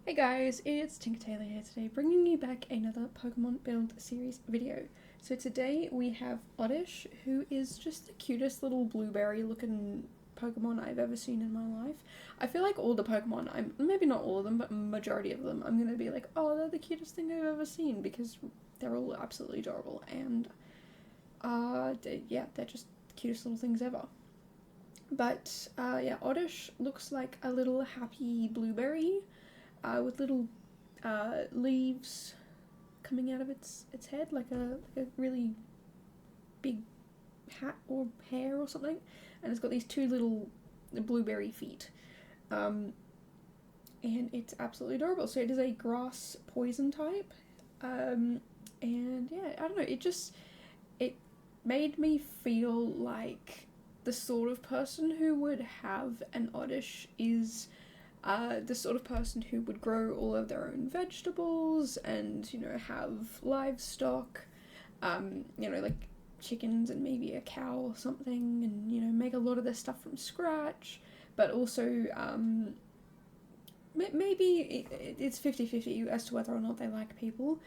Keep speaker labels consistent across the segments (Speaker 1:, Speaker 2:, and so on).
Speaker 1: Hey guys, it's Tinker Taylor here today, bringing you back another Pokemon build series video. So today we have Oddish, who is just the cutest little blueberry looking Pokemon I've ever seen in my life. I feel like all the Pokemon, maybe not all of them, but majority of them, I'm gonna be like, oh, they're the cutest thing I've ever seen, because they're all absolutely adorable, and they're just the cutest little things ever. But Oddish looks like a little happy blueberry with little leaves coming out of its head, like a really big hat or hair or something, and it's got these two little blueberry feet, and it's absolutely adorable. So it is a grass poison type, and yeah, I don't know. It made me feel like the sort of person who would have an Oddish is the sort of person who would grow all of their own vegetables and, have livestock, like chickens and maybe a cow or something, and, make a lot of their stuff from scratch, but also, maybe it's 50-50 as to whether or not they like people.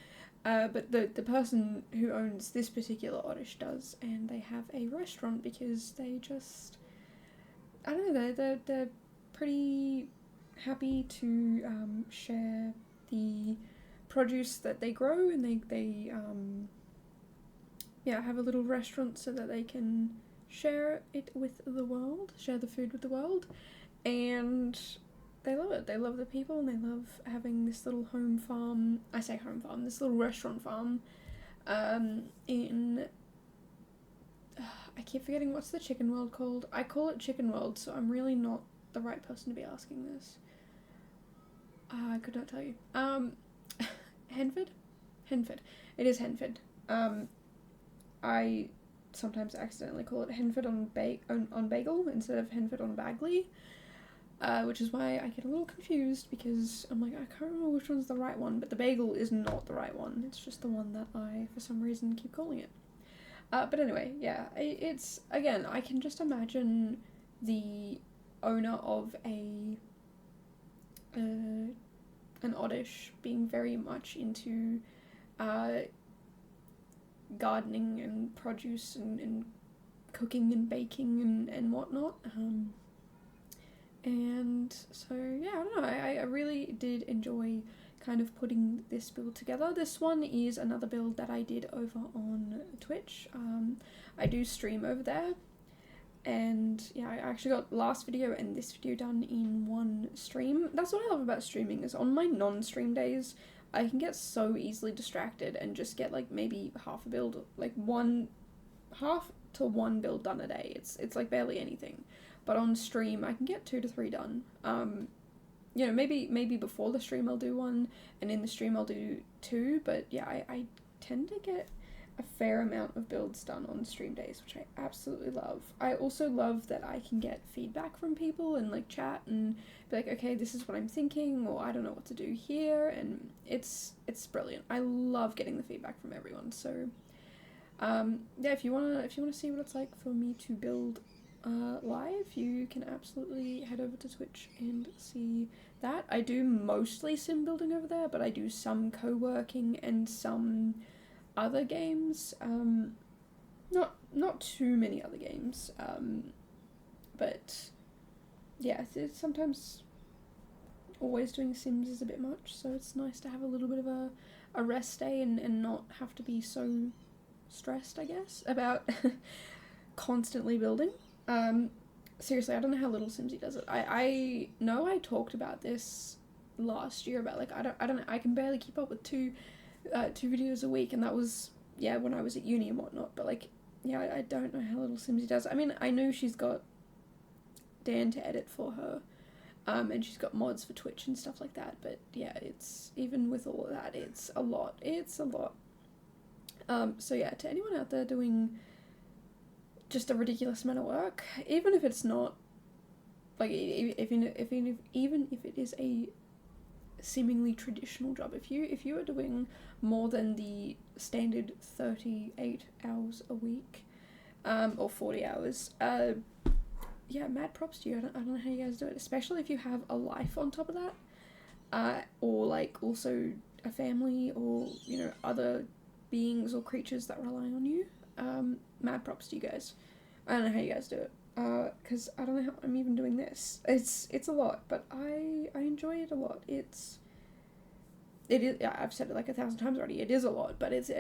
Speaker 1: But the person who owns this particular Oddish does, and they have a restaurant because they just, I don't know, they're pretty happy to share the produce that they grow, and they have a little restaurant so that they can share it with the world, share the food with the world, and they love it. They love the people, and they love having this little home farm. I say home farm, this little restaurant farm in. I keep forgetting what's the chicken world called. I call it Chicken World, so I'm really not the right person to be asking this. I could not tell you. Henford? Henford. It is Henford. I sometimes accidentally call it Henford on Bagel instead of Henford on Bagley, which is why I get a little confused, because I'm like, I can't remember which one's the right one, but the Bagel is not the right one. It's just the one that I, for some reason, keep calling it. But anyway, yeah, it's, again, I can just imagine the owner of an Oddish being very much into gardening and produce and cooking and baking and whatnot. And so, yeah, I don't know, I really did enjoy kind of putting this build together. This one is another build that I did over on Twitch. I do stream over there, and yeah, I actually got last video and this video done in one stream. That's what I love about streaming, is on my non-stream days, I can get so easily distracted and just get like maybe half a build, like half to one build done a day. It's like barely anything. But on stream, I can get 2 to 3 done. Maybe before the stream I'll do one, and in the stream I'll do 2, but yeah, I tend to get a fair amount of builds done on stream days, which I absolutely love. I also love that I can get feedback from people and like chat and be like, okay, this is what I'm thinking, or I don't know what to do here, and it's brilliant. I love getting the feedback from everyone. So if you wanna see what it's like for me to build live, you can absolutely head over to Twitch and see that. I do mostly sim building over there, but I do some co-working and some other games. Not too many other games, but yeah, it's sometimes always doing sims is a bit much, so it's nice to have a little bit of a rest day and not have to be so stressed, I guess, about constantly building. Seriously, I don't know how Little Simsy does it. I know I talked about this last year about like I don't know, I can barely keep up with two videos a week, and that was when I was at uni and whatnot. But like I don't know how Little Simsy does it. I mean, I know she's got Dan to edit for her, and she's got mods for Twitch and stuff like that. But yeah, it's, even with all of that, it's a lot. So yeah, to anyone out there doing just a ridiculous amount of work, even if it's not like, even if it is a seemingly traditional job, if you are doing more than the standard 38 hours a week, or 40 hours, mad props to you. I don't know how you guys do it, especially if you have a life on top of that. or like also a family, or you know, other beings or creatures that rely on you. Mad props to you guys. I don't know how you guys do it, because I don't know how I'm even doing this. It's a lot, but I enjoy it a lot. It is, yeah, I've said it like 1,000 times already, it is a lot, but it's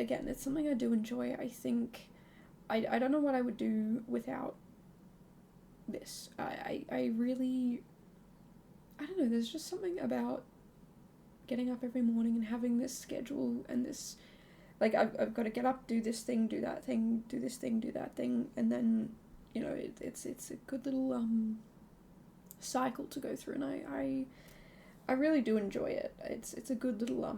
Speaker 1: something I do enjoy. I think I don't know what I would do without this. I really, I don't know, there's just something about getting up every morning and having this schedule and this, like, I've got to get up, do this thing, do that thing, do this thing, do that thing, and then, you know, it's a good little cycle to go through, and I really do enjoy it. It's a good little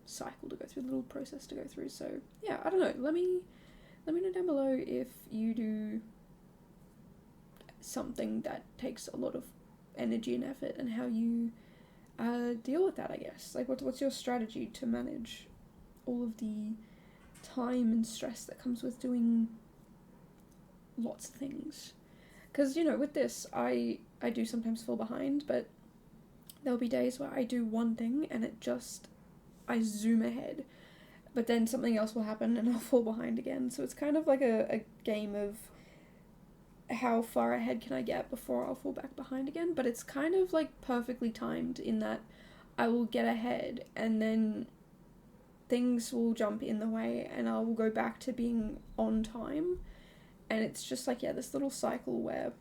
Speaker 1: cycle to go through, little process to go through. So yeah, I don't know. Let me know down below if you do something that takes a lot of energy and effort, and how you deal with that. I guess, like, what's your strategy to manage all of the time and stress that comes with doing lots of things? Because, you know, with this, I do sometimes fall behind, but there'll be days where I do one thing and I zoom ahead, but then something else will happen and I'll fall behind again. So it's kind of like a game of how far ahead can I get before I'll fall back behind again, but it's kind of like perfectly timed in that I will get ahead and then things will jump in the way and I will go back to being on time. And it's just like, yeah, this little cycle where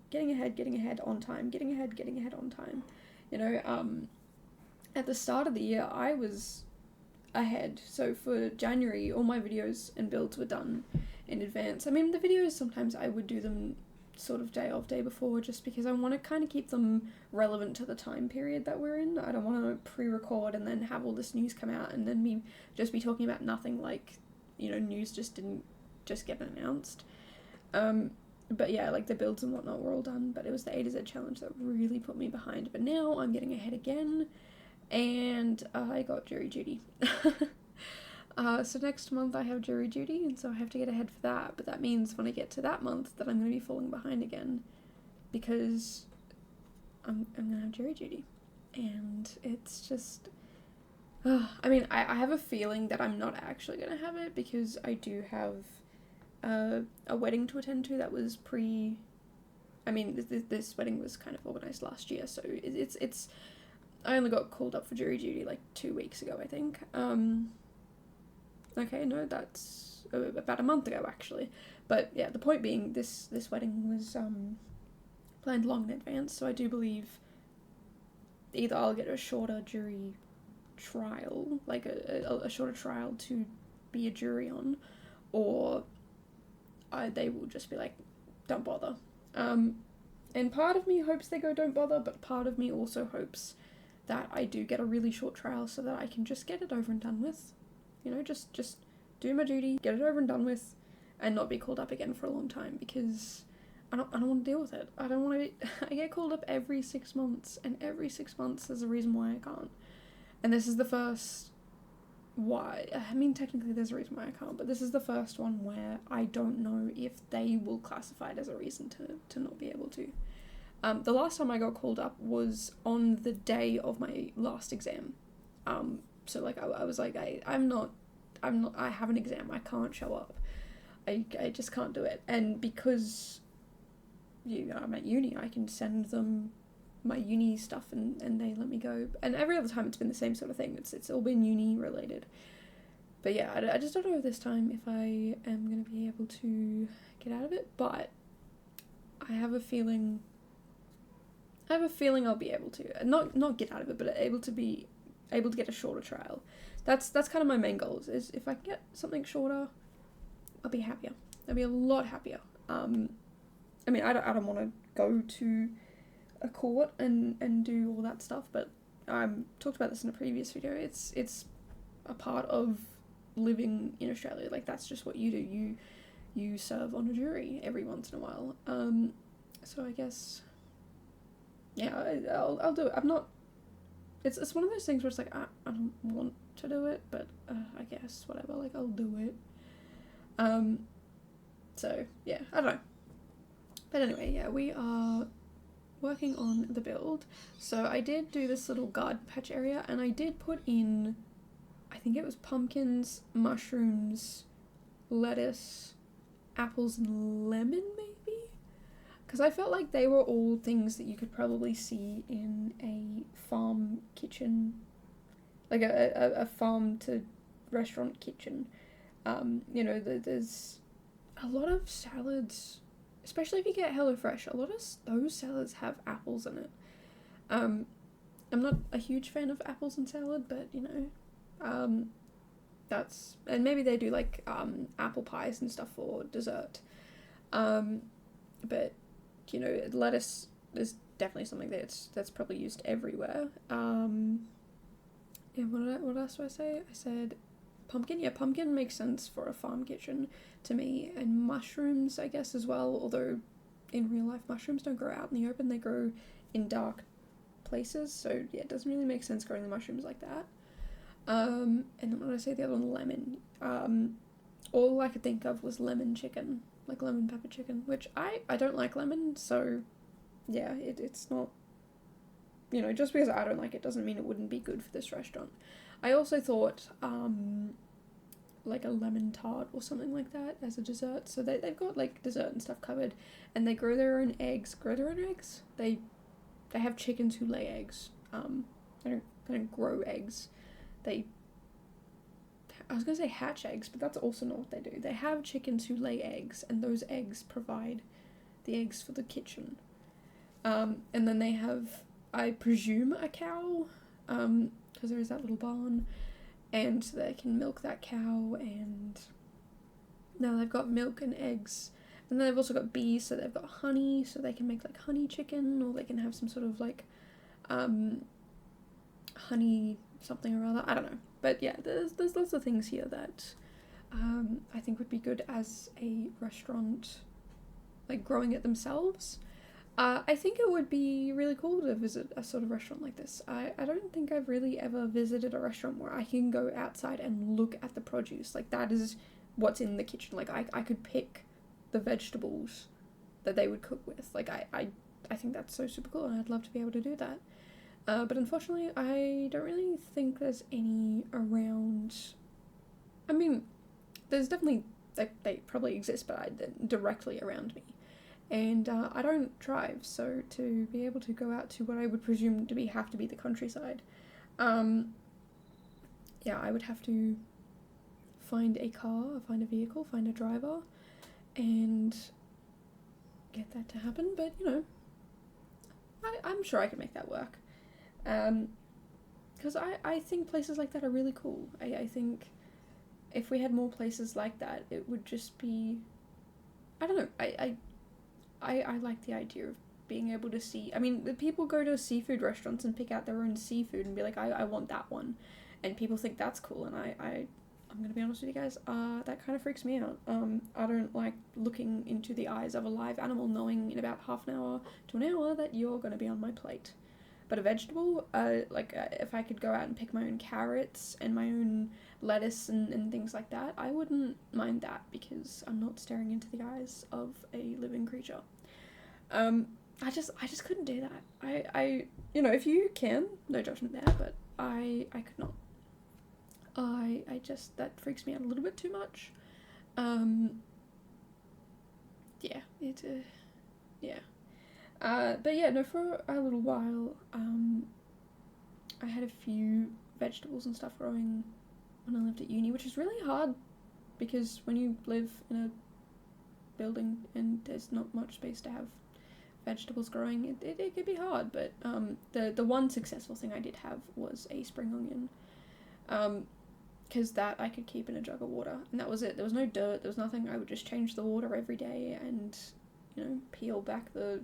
Speaker 1: getting ahead on time, getting ahead on time. You know, at the start of the year, I was ahead. So for January, all my videos and builds were done in advance. I mean, the videos, sometimes I would do them sort of day of, day before, just because I want to kind of keep them relevant to the time period that we're in. I don't want to pre-record and then have all this news come out and then me just be talking about nothing, like, you know, news didn't get announced. But yeah, like the builds and whatnot were all done, but it was the A to Z challenge that really put me behind. But now I'm getting ahead again, and I got jury duty. So next month I have jury duty, and so I have to get ahead for that. But that means when I get to that month that I'm going to be falling behind again, because I'm going to have jury duty. And it's just, I mean, I have a feeling that I'm not actually going to have it, because I do have a wedding to attend to that was this wedding was kind of organised last year, so it's I only got called up for jury duty like 2 weeks ago, I think. Okay, no, that's about a month ago, actually. But yeah, the point being, this wedding was planned long in advance, so I do believe either I'll get a shorter jury trial, like a shorter trial to be a jury on, or they will just be like, don't bother. And part of me hopes they go don't bother, but part of me also hopes that I do get a really short trial so that I can just get it over and done with. You know, just do my duty, get it over and done with, and not be called up again for a long time, because I don't want to deal with it. I don't want to. I get called up every 6 months, and every 6 months there's a reason why I can't. And this is the first. Why? I mean, technically there's a reason why I can't, but this is the first one where I don't know if they will classify it as a reason to not be able to. The last time I got called up was on the day of my last exam. So like I was like, I have an exam, I can't show up. I just can't do it. And because, you know, I'm at uni, I can send them my uni stuff and they let me go. And every other time it's been the same sort of thing. It's all been uni related. But yeah, I just don't know this time if I am going to be able to get out of it, but I have a feeling I'll be able to. Not get out of it, but able to get a shorter trial. That's kind of my main goal, is if I can get something shorter, I'll be happier. I'll be a lot happier. I mean, I don't want to go to a court and do all that stuff, but I talked about this in a previous video. It's a part of living in Australia. Like, that's just what you do. You serve on a jury every once in a while. So I guess, yeah, I'll do it. I'm not. It's one of those things where it's like, I don't want to do it, but I guess whatever. Like, I'll do it. So yeah, I don't know. But anyway, yeah, we are working on the build, so I did do this little garden patch area, and I did put in, I think it was pumpkins, mushrooms, lettuce, apples, and lemon, maybe? Because I felt like they were all things that you could probably see in a farm kitchen, like a farm to restaurant kitchen. You know, there's a lot of salads, especially if you get HelloFresh, a lot of those salads have apples in it. I'm not a huge fan of apples in salad, but, you know, that's, and maybe they do, like, apple pies and stuff for dessert. But, you know, lettuce is definitely something that's probably used everywhere. Yeah, what else do I say? I said pumpkin. Yeah, pumpkin makes sense for a farm kitchen to me, and mushrooms, I guess, as well, although in real life mushrooms don't grow out in the open, they grow in dark places, so yeah, it doesn't really make sense growing the mushrooms like that. And then when I say the other one, lemon, all I could think of was lemon chicken, like lemon pepper chicken, which I don't like lemon, so yeah, it's not, you know, just because I don't like it doesn't mean it wouldn't be good for this restaurant. I also thought, like a lemon tart or something like that as a dessert, so they've got, like, dessert and stuff covered, and they grow their own eggs. They have chickens who lay eggs. They don't grow eggs. I was going to say hatch eggs, but that's also not what they do. They have chickens who lay eggs, and those eggs provide the eggs for the kitchen. And then they have, I presume, a cow, because there is that little barn, and they can milk that cow, and now they've got milk and eggs. And then they've also got bees, so they've got honey, so they can make, like, honey chicken, or they can have some sort of, like, honey something or other. I don't know. But yeah, there's lots of things here that I think would be good as a restaurant, like, growing it themselves. I think it would be really cool to visit a sort of restaurant like this. I don't think I've really ever visited a restaurant where I can go outside and look at the produce. Like, that is what's in the kitchen. Like, I could pick the vegetables that they would cook with. Like, I think that's so super cool, and I'd love to be able to do that. But unfortunately, I don't really think there's any around. I mean, there's definitely, they probably exist, but directly around me. And I don't drive, so to be able to go out to what I would presume to have to be the countryside, yeah, I would have to find a car, find a vehicle, find a driver, and get that to happen. But, you know, I'm sure I can make that work. Because I think places like that are really cool. I think if we had more places like that, it would just be, I don't know, I like the idea of being able to see, I mean, the people go to seafood restaurants and pick out their own seafood and be like, I want that one, and people think that's cool, and I'm gonna be honest with you guys, that kind of freaks me out. I don't like looking into the eyes of a live animal knowing in about half an hour to an hour that you're gonna be on my plate. But a vegetable, if I could go out and pick my own carrots and my own lettuce and things like that, I wouldn't mind that, because I'm not staring into the eyes of a living creature. I just couldn't do that. I you know, if you can, no judgment there, but I could not. I just, that freaks me out a little bit too much. Yeah, yeah. But yeah, no, for a little while, I had a few vegetables and stuff growing when I lived at uni, which is really hard, because when you live in a building and there's not much space to have vegetables growing, it could be hard, but the one successful thing I did have was a spring onion, because that I could keep in a jug of water, and that was it. There was no dirt, there was nothing. I would just change the water every day and, you know, peel back the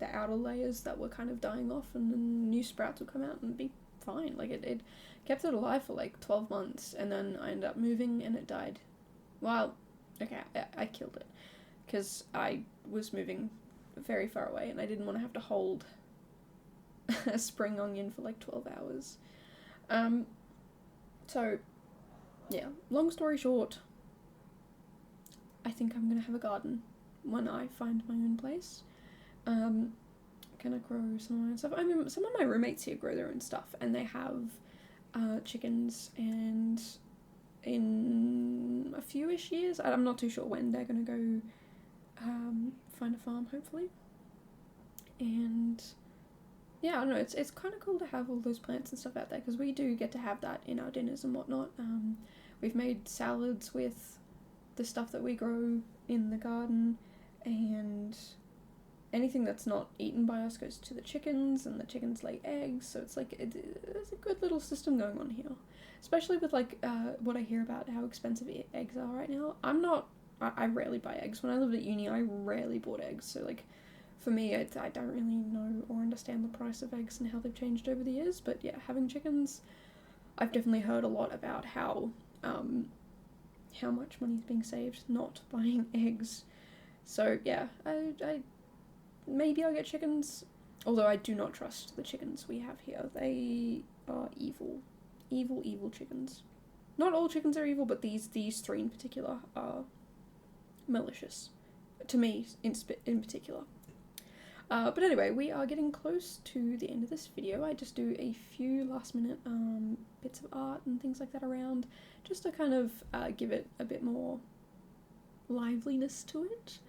Speaker 1: outer layers that were kind of dying off, and then new sprouts would come out and be fine. Like, it kept it alive for like 12 months, and then I ended up moving and it died. Well, okay, I killed it, because I was moving very far away and I didn't want to have to hold a spring onion for like 12 hours. So, yeah, long story short, I think I'm gonna have a garden when I find my own place. gonna grow some of my own stuff. I mean, some of my roommates here grow their own stuff, and they have chickens, and in a few-ish years, I'm not too sure when, they're gonna go find a farm, hopefully. And yeah, I don't know, it's kind of cool to have all those plants and stuff out there, because we do get to have that in our dinners and whatnot. We've made salads with the stuff that we grow in the garden, and anything that's not eaten by us goes to the chickens, and the chickens lay eggs, so it's like, there's a good little system going on here. Especially with, like, what I hear about how expensive eggs are right now. I rarely buy eggs. When I lived at uni, I rarely bought eggs, so, like, for me, I don't really know or understand the price of eggs and how they've changed over the years, but yeah, having chickens, I've definitely heard a lot about how much money is being saved not buying eggs. So yeah, I maybe I'll get chickens, although I do not trust the chickens we have here. They are evil. Evil chickens. Not all chickens are evil, but these 3 in particular are malicious. To me, in particular. But anyway, we are getting close to the end of this video. I just do a few last minute bits of art and things like that around, just to kind of give it a bit more liveliness to it.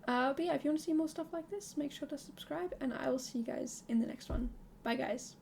Speaker 1: But yeah, if you want to see more stuff like this, make sure to subscribe, and I will see you guys in the next one. Bye guys.